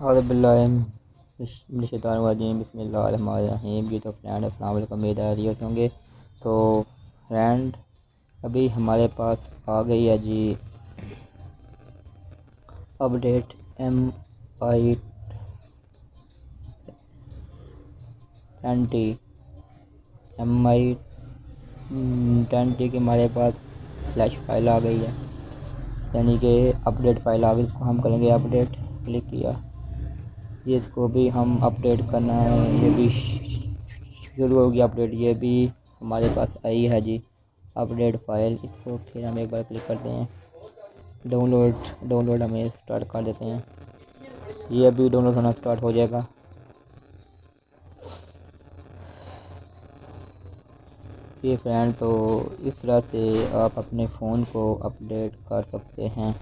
बिस्मिल्लाहिर्रहमानिर्रहीम। जी तो फ्रेंड अस्सलाम वालेकुम, उम्मीद है खैरियत होंगे। तो फ्रेंड अभी हमारे पास आ गई है जी अपडेट MI 20 की हमारे पास फ्लैश फाइल आ गई है, यानी कि अपडेट फाइल आ गई। इसको हम करेंगे अपडेट, क्लिक किया, ये इसको भी हम अपडेट करना है। ये भी शुरू हो गया अपडेट, ये भी हमारे पास आई है जी अपडेट फाइल। इसको फिर हम एक बार क्लिक करते हैं, डाउनलोड हमें स्टार्ट कर देते हैं। ये अभी डाउनलोड होना स्टार्ट हो जाएगा। ये फ्रेंड, तो इस तरह से आप अपने फ़ोन को अपडेट कर सकते हैं।